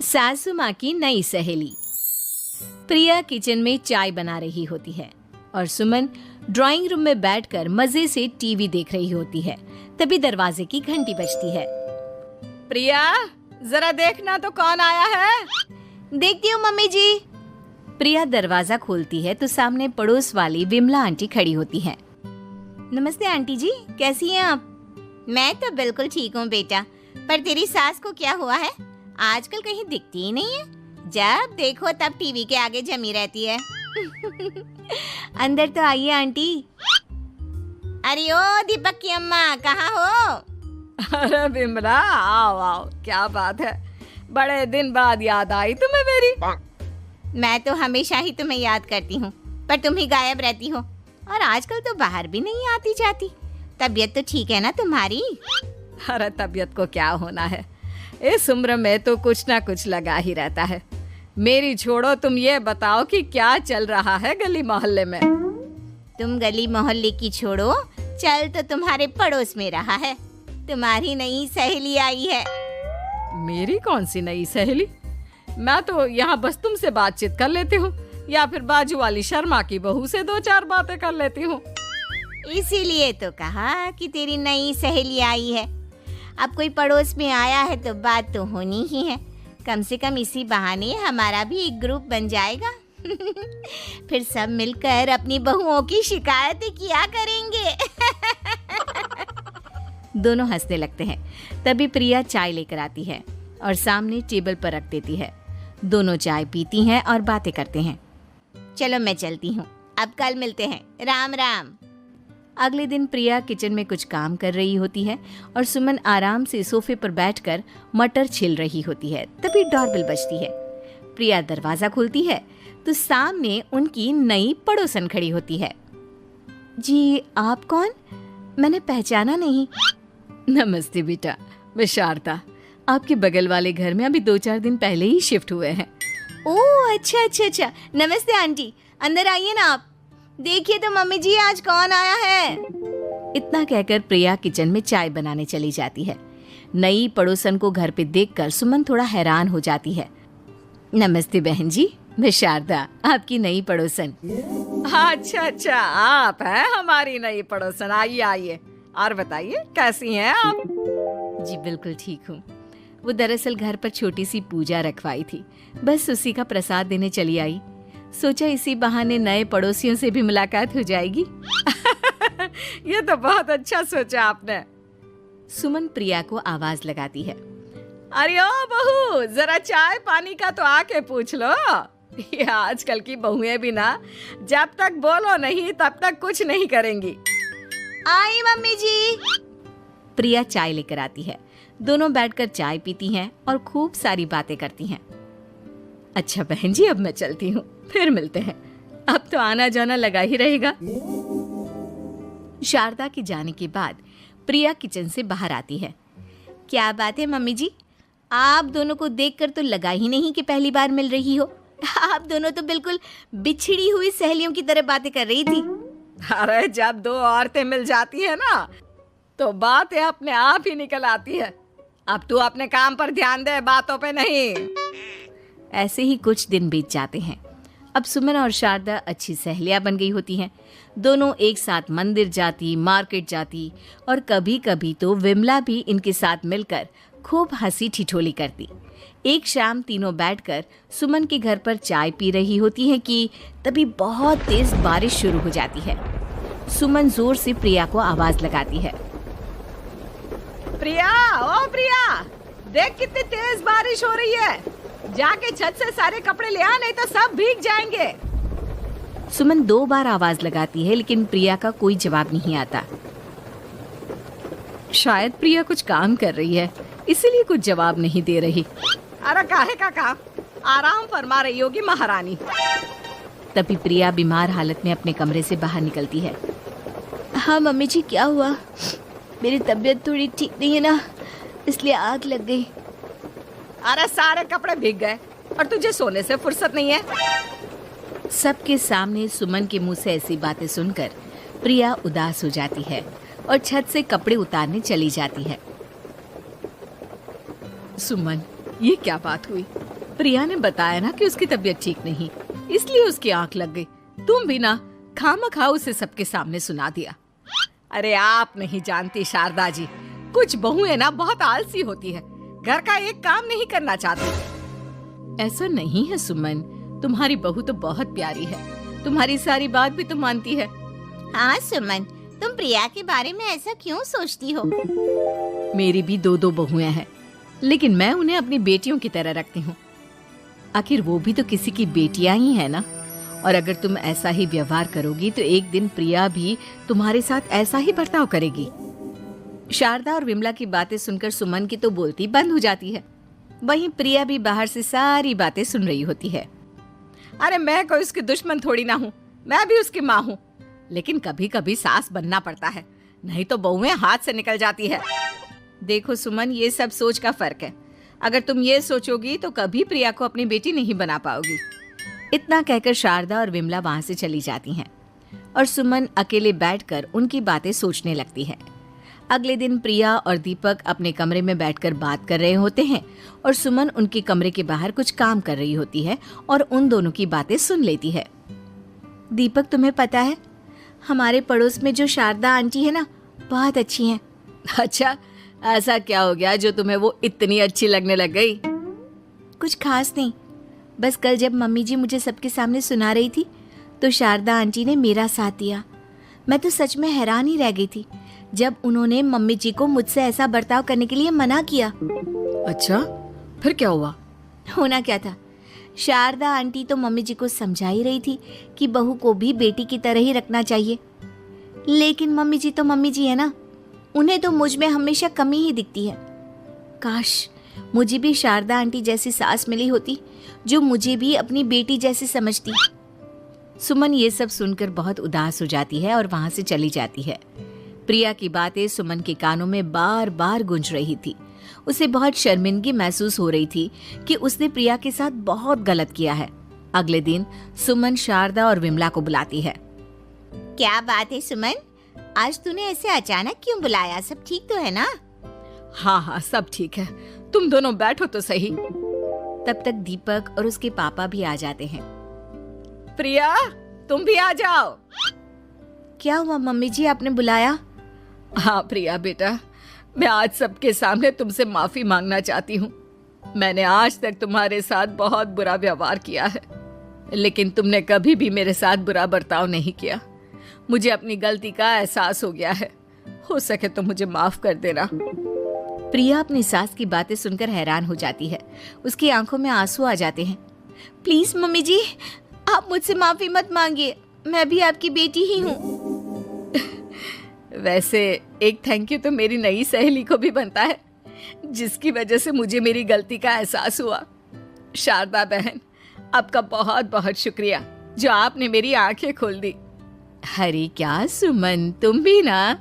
सासू माँ की नई सहेली। प्रिया किचन में चाय बना रही होती है और सुमन ड्राइंग रूम में बैठकर मजे से टीवी देख रही होती है। तभी दरवाजे की घंटी बजती है। प्रिया, जरा देखना तो कौन आया है। देखती हूँ मम्मी जी। प्रिया दरवाजा खोलती है तो सामने पड़ोस वाली विमला आंटी खड़ी होती है। नमस्ते आंटी जी, कैसी हैं आप? मैं तो बिल्कुल ठीक हूँ बेटा, पर तेरी सास को क्या हुआ है? आजकल कहीं दिखती ही नहीं है। जब देखो तब टीवी के आगे जमी रहती है। अंदर तो आइए आंटी। अरे ओ दीपक की अम्मा, कहाँ हो? अरे बिमला, आओ आओ, क्या बात है, बड़े दिन बाद याद आई तुम्हें मेरी। मैं तो हमेशा ही तुम्हें याद करती हूँ, पर तुम ही गायब रहती हो और आजकल तो बाहर भी नहीं आती जाती। तबीयत तो ठीक है ना तुम्हारी? अरे तबीयत को क्या होना है, इस उम्र में तो कुछ ना कुछ लगा ही रहता है। मेरी छोड़ो, तुम ये बताओ कि क्या चल रहा है गली मोहल्ले में। तुम गली मोहल्ले की छोड़ो, चल तो तुम्हारे पड़ोस में रहा है। तुम्हारी नई सहेली आई है। मेरी कौन सी नई सहेली? मैं तो यहाँ बस तुमसे बातचीत कर लेती हूँ या फिर बाजू वाली शर्मा की बहू से दो चार बातें कर लेती हूँ। इसीलिए तो कहा कि तेरी नई सहेली आई है। अब कोई पड़ोस में आया है तो बात तो होनी ही है। कम से कम इसी बहाने हमारा भी एक ग्रुप बन जाएगा। फिर सब मिलकर अपनी बहुओं की शिकायतें किया करेंगे। दोनों हंसने लगते हैं। तभी प्रिया चाय लेकर आती है और सामने टेबल पर रख देती है। दोनों चाय पीती हैं और बातें करते हैं। चलो मैं चलती हूँ, अब कल मिलते हैं। राम राम। अगले दिन प्रिया किचन में कुछ काम कर रही होती है और सुमन आराम से सोफे पर बैठकर मटर छिल रही होती है। तभी डोरबेल बजती है। प्रिया दरवाजा खोलती है तो सामने उनकी नई पड़ोसन खड़ी होती है। जी, आप कौन? मैंने पहचाना नहीं। नमस्ते बेटा, मैं शारदा, आपके बगल वाले घर में अभी 2-4 दिन पहले ही शिफ्ट हुए हैं। ओह अच्छा। नमस्ते आंटी, अंदर आइए ना आप। देखिए तो मम्मी जी, आज कौन आया है। इतना कहकर प्रिया किचन में चाय बनाने चली जाती है। नई पड़ोसन को घर पे देखकर सुमन थोड़ा हैरान हो जाती है। नमस्ते बहन जी, मैं शारदा, आपकी नई पड़ोसन। अच्छा, आप हैं हमारी नई पड़ोसन। आइए आइए, और बताइए कैसी हैं आप? जी बिल्कुल ठीक हूँ। वो दरअसल घर पर छोटी सी पूजा रखवाई थी, बस उसी का प्रसाद देने चली आई। सोचा इसी बहाने नए पड़ोसियों से भी मुलाकात हो जाएगी। ये तो बहुत अच्छा सोचा आपने। सुमन प्रिया को आवाज लगाती है। अरे ओ बहू, जरा चाय पानी का तो आके पूछ लो। ये आजकल की बहुएं भी ना, जब तक बोलो नहीं तब तक कुछ नहीं करेंगी। आई मम्मी जी। प्रिया चाय लेकर आती है। दोनों बैठकर चाय पीती हैं और खूब सारी बातें करती हैं। अच्छा बहन जी, अब मैं चलती हूँ, फिर मिलते हैं। अब तो आना जाना लगा ही रहेगा। शारदा के जाने के बाद प्रिया किचन से बाहर आती है। क्या बात है मम्मी जी, आप दोनों को देखकर तो लगा ही नहीं कि पहली बार मिल रही हो। आप दोनों तो बिल्कुल बिछड़ी हुई सहेलियों की तरह बातें कर रही थी। अरे जब दो औरतें मिल जाती है ना, तो बातें अपने आप ही निकल आती है। अब तू अपने काम पर ध्यान दे, बातों पे नहीं। ऐसे ही कुछ दिन बीत जाते हैं। अब सुमन और शारदा अच्छी सहेलियां बन गई होती हैं। दोनों एक साथ मंदिर जाती, मार्केट जाती और कभी कभी तो विमला भी इनके साथ मिलकर खूब हंसी ठिठोली करती। एक शाम तीनों बैठकर सुमन के घर पर चाय पी रही होती हैं कि तभी बहुत तेज बारिश शुरू हो जाती है। सुमन जोर से प्रिया को आवाज लगाती है। प्रिया, ओ प्रिया, देख कितनी तेज बारिश हो रही है। जाके छत से सारे कपड़े ले आ, नहीं तो सब भीग जाएंगे। सुमन 2 बार आवाज लगाती है लेकिन प्रिया का कोई जवाब नहीं आता। शायद प्रिया कुछ काम कर रही है, इसीलिए कुछ जवाब नहीं दे रही। अरे काहे का काम, आराम फरमा रही होगी महारानी। तभी प्रिया बीमार हालत में अपने कमरे से बाहर निकलती है। हाँ मम्मी जी, क्या हुआ? मेरी तबीयत थोड़ी ठीक नहीं है ना, इसलिए आग लग गई। अरे सारे कपड़े भीग गए और तुझे सोने से फुर्सत नहीं है। सबके सामने सुमन के मुंह से ऐसी बातें सुनकर प्रिया उदास हो जाती है और छत से कपड़े उतारने चली जाती है। सुमन, ये क्या बात हुई? प्रिया ने बताया ना कि उसकी तबीयत ठीक नहीं, इसलिए उसकी आंख लग गई। तुम भी ना खामखा उसे सबके सामने सुना दिया। अरे आप नहीं जानती शारदा जी, कुछ बहुएं ना बहुत आलसी होती है, घर का एक काम नहीं करना चाहती। ऐसा नहीं है सुमन, तुम्हारी बहू तो बहुत प्यारी है, तुम्हारी सारी बात भी तो मानती है। हाँ सुमन, तुम प्रिया के बारे में ऐसा क्यों सोचती हो? मेरी भी दो दो बहुएं हैं, लेकिन मैं उन्हें अपनी बेटियों की तरह रखती हूँ। आखिर वो भी तो किसी की बेटियां ही है ना। और अगर तुम ऐसा ही व्यवहार करोगी तो एक दिन प्रिया भी तुम्हारे साथ ऐसा ही बर्ताव करेगी। शारदा और विमला की बातें सुनकर सुमन की तो बोलती बंद हो जाती है। वहीं प्रिया भी बाहर से सारी बातें सुन रही होती है। अरे मैं कोई उसकी दुश्मन थोड़ी ना हूँ, मैं भी उसकी माँ हूँ, लेकिन कभी कभी सास बनना पड़ता है, नहीं तो बहुएं हाथ से निकल जाती है। देखो सुमन, ये सब सोच का फर्क है। अगर तुम ये सोचोगी तो कभी प्रिया को अपनी बेटी नहीं बना पाओगी। इतना कहकर शारदा और विमला वहां से चली जाती हैं और सुमन अकेले बैठकर उनकी बातें सोचने लगती है। अगले दिन प्रिया और दीपक अपने कमरे में बैठकर बात कर रहे होते हैं और सुमन उनके कमरे के बाहर कुछ काम कर रही होती है और उन दोनों की बातें सुन लेती है। दीपक, तुम्हें पता है हमारे पड़ोस में जो शारदा आंटी है ना, बहुत अच्छी हैं। अच्छा, ऐसा क्या हो गया जो तुम्हें वो इतनी अच्छी लगने लग गई? कुछ खास नहीं, बस कल जब मम्मी जी मुझे सबके सामने सुना रही थी तो शारदा आंटी ने मेरा साथ दिया। मैं तो सच में हैरान ही रह गई थी जब उन्होंने मम्मी जी को मुझसे ऐसा बर्ताव करने के लिए मना किया। अच्छा, फिर क्या हुआ? होना क्या था, शारदा आंटी तो मम्मी जी को समझा ही रही थी कि बहू को भी बेटी की तरह ही रखना चाहिए, लेकिन मम्मी जी तो मम्मी जी है ना, उन्हें तो मुझ में हमेशा कमी ही दिखती है। काश मुझे भी शारदा आंटी जैसी सास मिली होती जो मुझे भी अपनी बेटी जैसी समझती। सुमन ये सब सुनकर बहुत उदास हो जाती है और वहां से चली जाती है। प्रिया की बातें सुमन के कानों में बार बार गूंज रही थी। उसे बहुत शर्मिंदगी महसूस हो रही थी कि उसने प्रिया के साथ बहुत गलत किया है। अगले दिन सुमन शारदा और विमला को बुलाती है। क्या बात है सुमन, आज तूने ऐसे अचानक क्यों बुलाया? सब ठीक तो है ना? हाँ हाँ, सब ठीक है, तुम दोनों बैठो तो सही। तब तक दीपक और उसके पापा भी आ जाते हैं। प्रिया, तुम भी आ जाओ। क्या हुआ मम्मी जी, आपने बुलाया? हाँ प्रिया बेटा, मैं आज सबके सामने तुमसे माफी मांगना चाहती हूँ। मैंने आज तक तुम्हारे साथ बहुत बुरा व्यवहार किया है, लेकिन तुमने कभी भी मेरे साथ बुरा बर्ताव नहीं किया। मुझे अपनी गलती का एहसास हो गया है, हो सके तो मुझे माफ कर देना। प्रिया अपनी सास की बातें सुनकर हैरान हो जाती है। उसकी आंखों में आंसू आ जाते हैं। प्लीज मम्मी जी, आप मुझसे माफी मत मांगिए, मैं भी आपकी बेटी ही हूँ। वैसे एक थैंक यू तो मेरी नई सहेली को भी बनता है, जिसकी वजह से मुझे मेरी गलती का एहसास हुआ। शारदा बहन, आपका बहुत बहुत शुक्रिया जो आपने मेरी आंखें खोल दी। अरे क्या सुमन, तुम भी ना।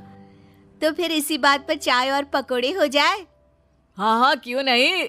तो फिर इसी बात पर चाय और पकोड़े हो जाए? हाँ हाँ, क्यों नहीं।